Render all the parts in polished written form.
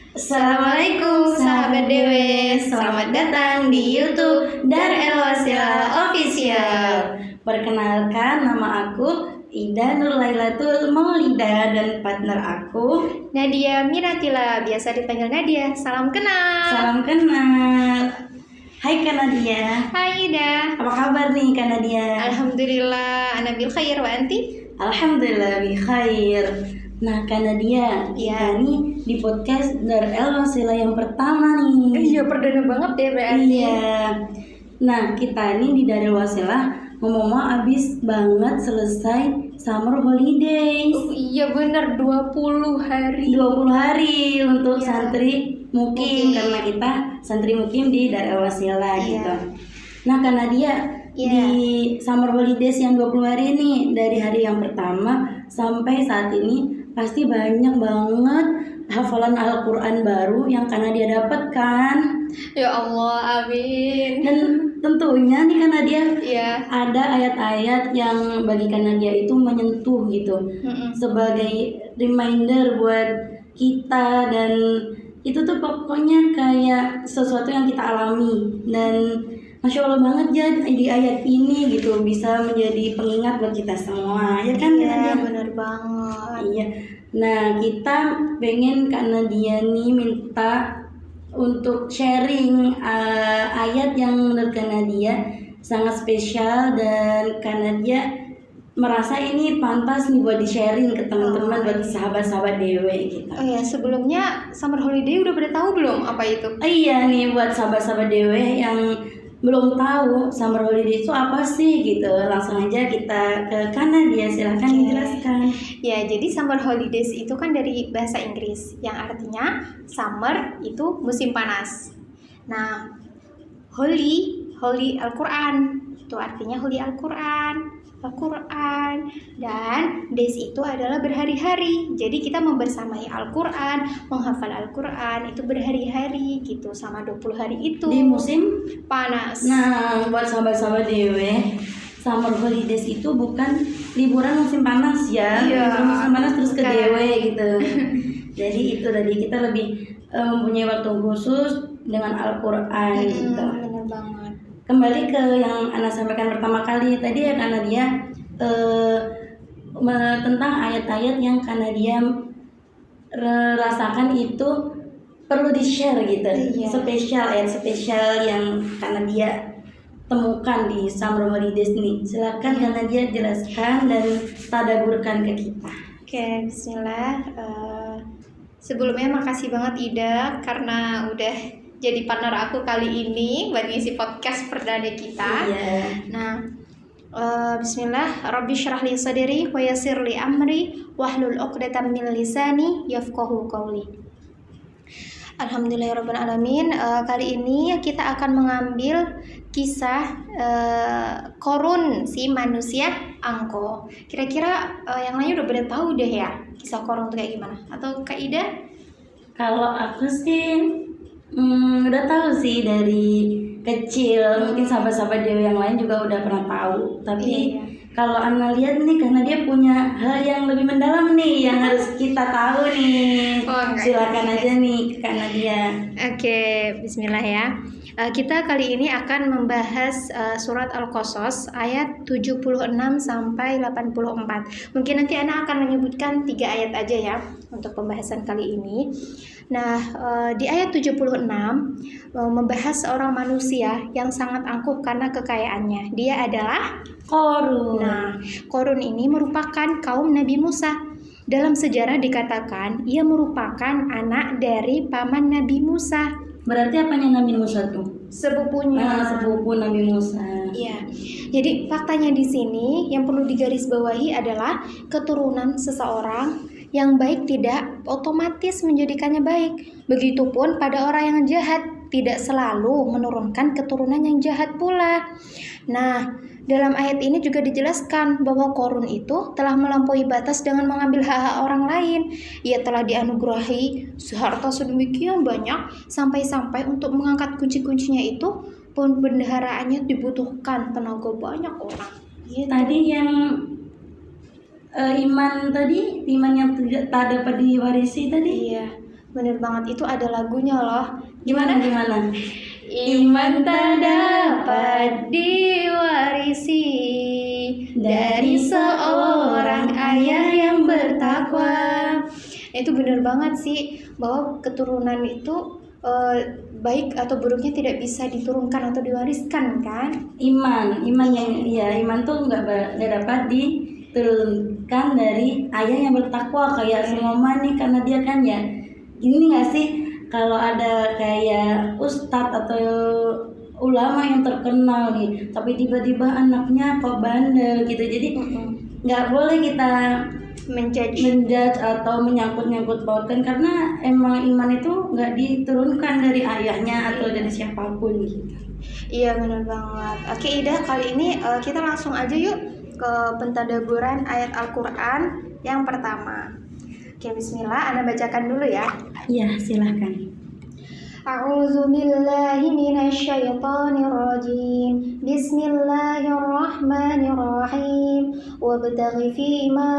Assalamualaikum sahabat Dewe, selamat datang di YouTube Dar El Wasilah Official. Perkenalkan, nama aku Ida Nurlailatul Maulida dan partner aku Nadia Miratila, biasa dipanggil Nadia. Salam kenal. Salam kenal. Hai Kak Nadia. Hai Ida. Apa kabar nih Kak Nadia? Alhamdulillah, ana bil khair wa anti? Alhamdulillah bi khair. Nah Kak Nadia, kita nih di podcast Dar El Wasilah yang pertama nih. Iya, perdana banget deh berarti. Iya. Nah, kita nih di Dar El Wasilah ngomong abis banget selesai summer holidays. Iya bener, 20 hari. 20 hari untuk Iya. santri mukim, Mukim. karena kita santri mukim di Dar El Wasilah Iya. gitu. Nah, karena dia Iya. di summer holidays yang 20 hari ini, dari hari yang pertama sampai saat ini pasti banyak banget hafalan Al-Quran baru yang karena dia dapatkan. Ya Allah, amin. Dan tentunya nih karena dia Iya. ada ayat-ayat yang bagi karena dia itu menyentuh gitu, Mm-mm. sebagai reminder buat kita, dan itu tuh pokoknya kayak sesuatu yang kita alami, dan Masya Allah banget ya di ayat ini gitu bisa menjadi pengingat buat kita semua, ya kan? Iya, Nadia? bener banget. Iya. Nah, kita pengen karena dia nih minta untuk sharing ayat yang menurut karena dia sangat spesial, dan karena dia merasa ini pantas nih buat di-sharing ke teman-teman, buat sahabat-sahabat Dewe gitu. Oh ya, sebelumnya summer holiday udah pada tahu belum apa itu? Iya nih, buat sahabat-sahabat Dewe yang belum tahu summer holiday itu apa sih gitu, langsung aja kita ke kanan dia, silahkan Oke. dijelaskan. Ya, jadi summer holidays itu kan dari bahasa Inggris yang artinya summer itu musim panas. Nah, holy Al-Quran itu artinya holy Al-Quran, dan days itu adalah berhari-hari. Jadi kita membersamai Al-Quran, menghafal Al-Quran itu berhari-hari gitu, sama 20 hari itu Di musim panas. Nah, buat sahabat-sahabat Dewe, summer holidays itu bukan liburan musim panas ya. Iya. Liburan musim panas terus ke Bukan. Dewe gitu. Jadi itu tadi kita lebih mempunyai waktu khusus dengan Al-Quran gitu. Bener banget. Kembali ke yang Ana sampaikan pertama kali tadi ya, karena dia tentang ayat-ayat yang karena dia rasakan itu perlu di-share gitu. Iya. Ayat spesial yang karena dia temukan di summer holidays nih. Silakan karena dia jelaskan dan tadaburkan ke kita. Oke, bismillah. Sebelumnya makasih banget Ida karena udah jadi partner aku kali ini buat ngisi podcast perdana kita. Iya. Nah, bismillah. Rabbi syrah li sadri wa yassir li amri wahlul 'uqdatam min lisani yafqahu qawli. Alhamdulillahirabbil alamin. Kali ini kita akan mengambil kisah Korun, si manusia angko. Kira-kira yang lainnya udah pada tahu deh ya kisah Korun itu kayak gimana? Atau Kak Ida? Kalau aku sih udah tahu sih dari kecil. Mungkin sahabat-sahabat Dewi yang lain juga udah pernah tahu. Tapi Iya. kalau Ana lihat nih, karena dia punya hal yang lebih mendalam nih yang harus kita tahu nih. Oh, enggak. Silakan aja nih karena dia. Oke, bismillah ya. Kita kali ini akan membahas surat Al-Qasas ayat 76 sampai 84. Mungkin nanti Ana akan menyebutkan 3 ayat aja ya untuk pembahasan kali ini. Nah, di ayat 76 membahas seorang manusia yang sangat angkuh karena kekayaannya. Dia adalah Korun. Nah, Korun ini merupakan kaum Nabi Musa. Dalam sejarah dikatakan ia merupakan anak dari paman Nabi Musa. Berarti apanya Nabi Musa tuh? Sepupunya. Sepupu Nabi Musa. Iya. Jadi faktanya di sini yang perlu digarisbawahi adalah keturunan seseorang yang baik tidak otomatis menjadikannya baik. Begitupun pada orang yang jahat tidak selalu menurunkan keturunan yang jahat pula. Nah, dalam ayat ini juga dijelaskan bahwa Korun itu telah melampaui batas dengan mengambil hak-hak orang lain. Ia telah dianugerahi harta sedemikian banyak sampai-sampai untuk mengangkat kunci-kuncinya itu pembendaharaannya dibutuhkan tenaga banyak orang. Gitu. Tadi yang iman tadi, iman yang tidak tak dapat diwarisi tadi. Iya, bener banget, itu ada lagunya loh. Gimana? Iman tak dapat diwarisi dari seorang ayah yang bertakwa. Itu bener banget sih, bahwa keturunan itu baik atau buruknya tidak bisa diturunkan atau diwariskan kan? Iman tuh nggak dapat diturunkan dari ayah yang bertakwa kayak Sulaiman nih, karena dia kan ya gini nggak sih, kalau ada kayak ustadz atau ulama yang terkenal nih, tapi tiba-tiba anaknya kok bandel gitu, jadi nggak boleh kita menjudge atau menyangkut pautkan, karena emang iman itu nggak diturunkan dari ayahnya atau dari siapapun gitu. Iya benar banget. Oke Ida, kali ini kita langsung aja yuk ke pentadaburan ayat Al-Quran yang pertama. Oke, bismillah, Ana bacakan dulu ya. Iya, silahkan. A'udzu billahi minasyaitonir rajim. Bismillahirrahmanirrahim. Wabtaghi fima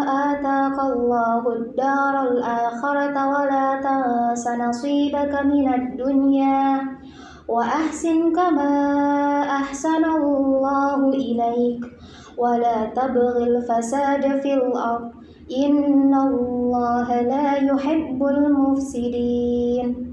ataqallahu ad-daral akhirata wa la tansa nasibaka minad dunya wa ahsin kama ahsanallahu ilaik wa la tabghil fasada fil ardh innallaha la yuhibbul mufsidin.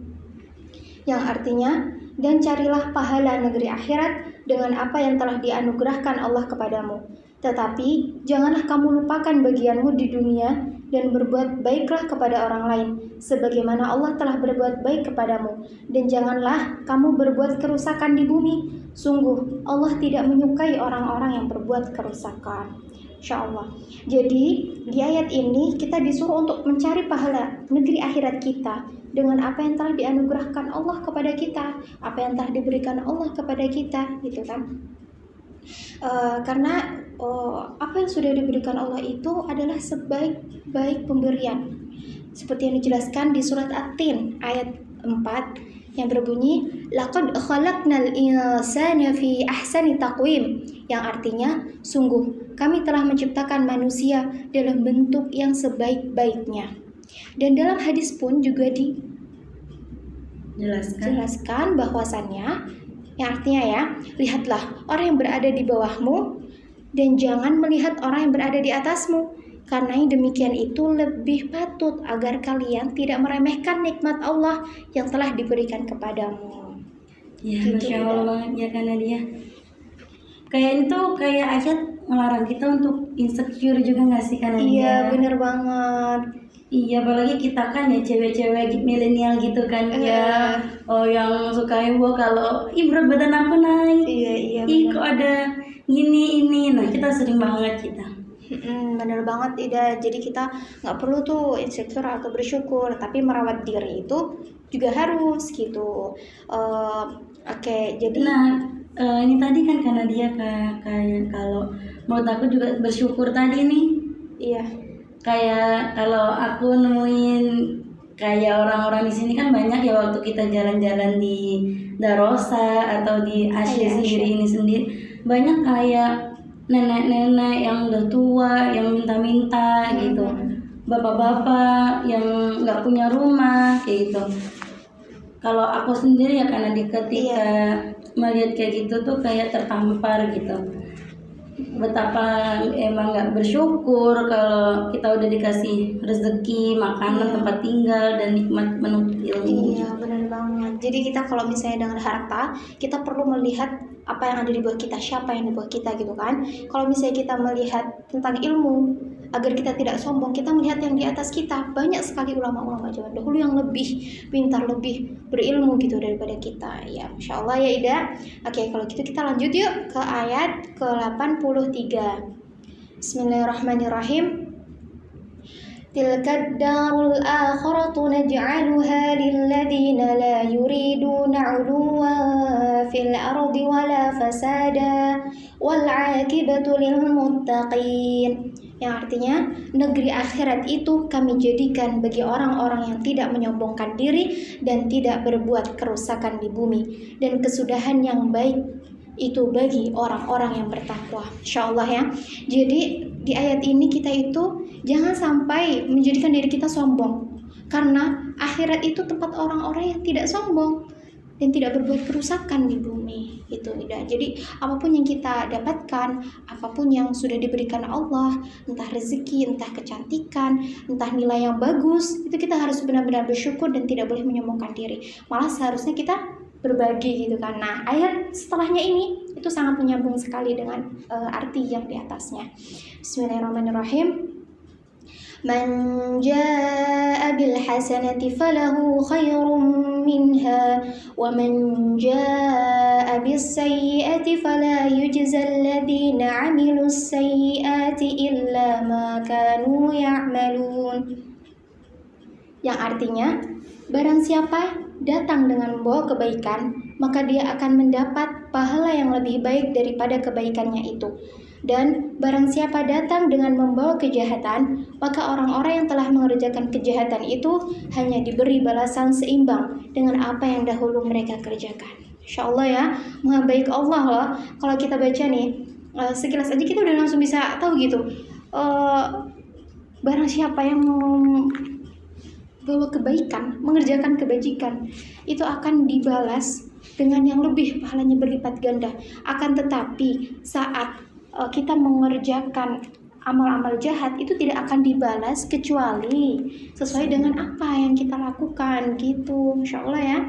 Yang artinya, dan carilah pahala negeri akhirat dengan apa yang telah dianugerahkan Allah kepadamu. Tetapi janganlah kamu lupakan bagianmu di dunia dan berbuat baiklah kepada orang lain sebagaimana Allah telah berbuat baik kepadamu, dan janganlah kamu berbuat kerusakan di bumi. Sungguh Allah tidak menyukai orang-orang yang berbuat kerusakan. Insyaallah. Jadi di ayat ini kita disuruh untuk mencari pahala negeri akhirat kita dengan apa yang telah dianugerahkan Allah kepada kita, apa yang telah diberikan Allah kepada kita, gitu kan? Karena apa yang sudah diberikan Allah itu adalah sebaik-baik pemberian. Seperti yang dijelaskan di surat At-Tin ayat 4 yang berbunyi laqad khalaqnal insana fi ahsani taqwim, yang artinya sungguh kami telah menciptakan manusia dalam bentuk yang sebaik-baiknya. Dan dalam hadis pun juga dijelaskan bahwasannya, yang artinya ya, lihatlah orang yang berada di bawahmu dan jangan melihat orang yang berada di atasmu, karena yang demikian itu lebih patut agar kalian tidak meremehkan nikmat Allah yang telah diberikan kepadamu. Ya, Masya Allah banget ya, karena dia kayak itu kayak ayat melarang kita untuk insecure juga nggak sih, karena iya bener banget. Iya, apalagi kita kan ya cewek-cewek milenial gitu kan ya. Oh, yang suka heboh kalau berat badan aku naik. Iya. Kok ada ini. Nah, kita sering banget kita. Bener banget Ida. Jadi kita nggak perlu tuh insecure atau bersyukur, tapi merawat diri itu juga harus gitu. Oke, jadi ini tadi kan karena dia kayak kalau menurut aku juga bersyukur tadi nih. Iya. Kayak kalau aku nemuin kayak orang-orang di sini kan banyak ya, waktu kita jalan-jalan di Darosa atau di Asia ini sendiri banyak kayak nenek-nenek yang udah tua yang minta-minta gitu, bapak-bapak yang nggak punya rumah kayak gitu. Kalau aku sendiri ya, karena ketika melihat kayak gitu tuh kayak tertampar gitu, betapa emang nggak bersyukur kalau kita udah dikasih rezeki, makanan, tempat tinggal, dan nikmat menuntut ilmu. Iya benar banget. Jadi kita kalau misalnya dengan harta, kita perlu melihat apa yang ada di bawah kita, siapa yang di bawah kita gitu kan. Kalau misalnya kita melihat tentang ilmu, agar kita tidak sombong, kita melihat yang di atas kita. Banyak sekali ulama-ulama zaman dahulu yang lebih pintar, lebih berilmu gitu daripada kita. Ya, Masya Allah ya Ida. Oke, kalau gitu kita lanjut yuk ke ayat ke-83. Bismillahirrahmanirrahim. Tilka darul akhiratu naj'aluha lilladzina la yuriduna 'uluwan fil ardi wala fasada wal 'aqibatu lil muttaqin. Yang artinya, negeri akhirat itu kami jadikan bagi orang-orang yang tidak menyombongkan diri dan tidak berbuat kerusakan di bumi, dan kesudahan yang baik itu bagi orang-orang yang bertakwa. Insya Allah ya. Jadi di ayat ini kita itu jangan sampai menjadikan diri kita sombong, karena akhirat itu tempat orang-orang yang tidak sombong dan tidak berbuat kerusakan di bumi. Itu tidak. Jadi apapun yang kita dapatkan, apapun yang sudah diberikan Allah, entah rezeki, entah kecantikan, entah nilai yang bagus, itu kita harus benar-benar bersyukur dan tidak boleh menyombongkan diri. Malah seharusnya kita berbagi gitu kan. Nah, ayat setelahnya ini itu sangat menyambung sekali dengan arti yang di atasnya. Bismillahirrahmanirrahim. Man jaa'a bil hasanati falahu khairum minha wa man jaa'a bis sayyi'ati fala yujzal ladzina 'amilus sayyi'ati illa ma kanu ya'malun. Yang artinya, barang siapa datang dengan membawa kebaikan, maka dia akan mendapat pahala yang lebih baik daripada kebaikannya itu. Dan barang siapa datang dengan membawa kejahatan, maka orang-orang yang telah mengerjakan kejahatan itu hanya diberi balasan seimbang dengan apa yang dahulu mereka kerjakan. Insya Allah ya, maha baik Allah loh. Kalau kita baca nih, sekilas aja kita udah langsung bisa tahu gitu. Barang siapa yang bawa kebaikan, mengerjakan kebajikan, itu akan dibalas dengan yang lebih, pahalanya berlipat ganda. Akan tetapi saat kita mengerjakan amal-amal jahat, itu tidak akan dibalas kecuali sesuai dengan apa yang kita lakukan gitu. Masya Allah ya.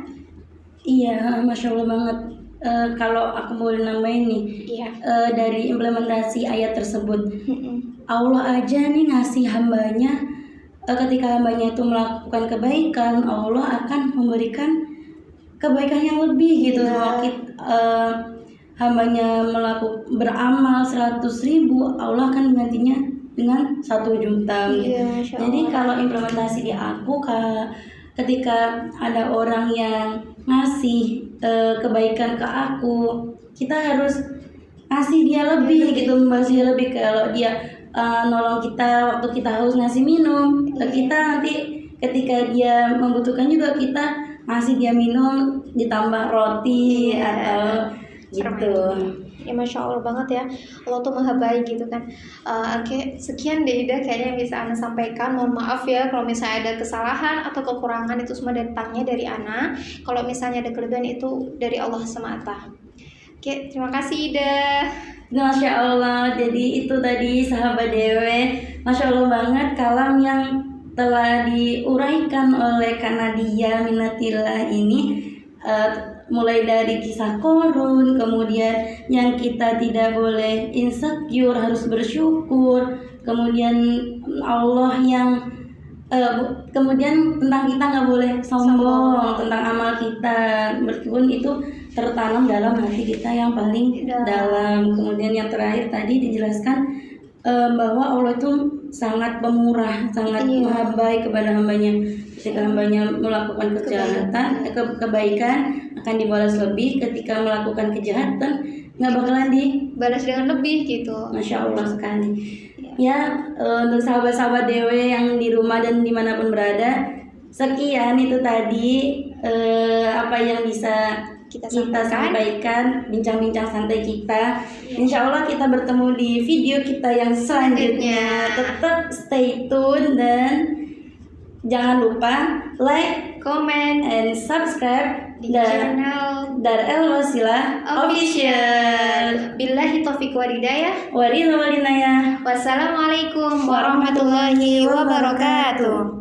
Iya, Masya Allah banget. Kalau aku boleh nambahin nih, Iya. Dari implementasi ayat tersebut, Allah aja nih ngasih hambanya, ketika hambanya itu melakukan kebaikan, Allah akan memberikan kebaikan yang lebih gitu. Hambanya beramal 100.000, Allah akan menggantinya dengan 1 juta. Iya, Jadi kalau implementasi di aku, ketika ada orang yang ngasih kebaikan ke aku, kita harus ngasih dia lebih gitu, membalas dia lebih. Kalau dia nolong kita waktu kita haus, ngasih minum ke kita, nanti ketika dia membutuhkan juga kita ngasih dia minum ditambah roti atau gitu. Ya Masya Allah banget ya, Allah tuh maha baik gitu kan. Oke, sekian deh Ida kayaknya yang bisa Ana sampaikan. Mohon maaf ya kalau misalnya ada kesalahan atau kekurangan, itu semua datangnya dari Ana. Kalau misalnya ada kelebihan, itu dari Allah semata. Oke, terima kasih Ida. Masya Allah. Jadi itu tadi sahabat Dewe, Masya Allah banget kalam yang telah diuraikan oleh Kak Nadia Minatillah ini, mulai dari kisah korun, kemudian yang kita tidak boleh insecure, harus bersyukur, kemudian Allah yang kemudian tentang kita nggak boleh sombong, tentang amal kita, meskipun itu tertanam dalam hati kita yang paling dalam. Kemudian yang terakhir tadi dijelaskan bahwa Allah itu sangat pemurah, sangat maha baik kepada hambanya. Ketika hambanya melakukan kebaikan akan dibalas lebih, ketika melakukan kejahatan nggak bakalan dibalas dengan lebih gitu. Masya Allah sekali. Ya, untuk sahabat-sahabat Dewe yang di rumah dan dimanapun berada, sekian itu tadi apa yang bisa kita sampaikan, bincang-bincang santai kita. Insya Allah kita bertemu di video kita yang selanjutnya. Tetap stay tune dan jangan lupa like, comment, and subscribe di channel Darel Wasilah Official. Billahi taufiq walhidayah. Wassalamualaikum Wassalamualaikum warahmatullahi wabarakatuh.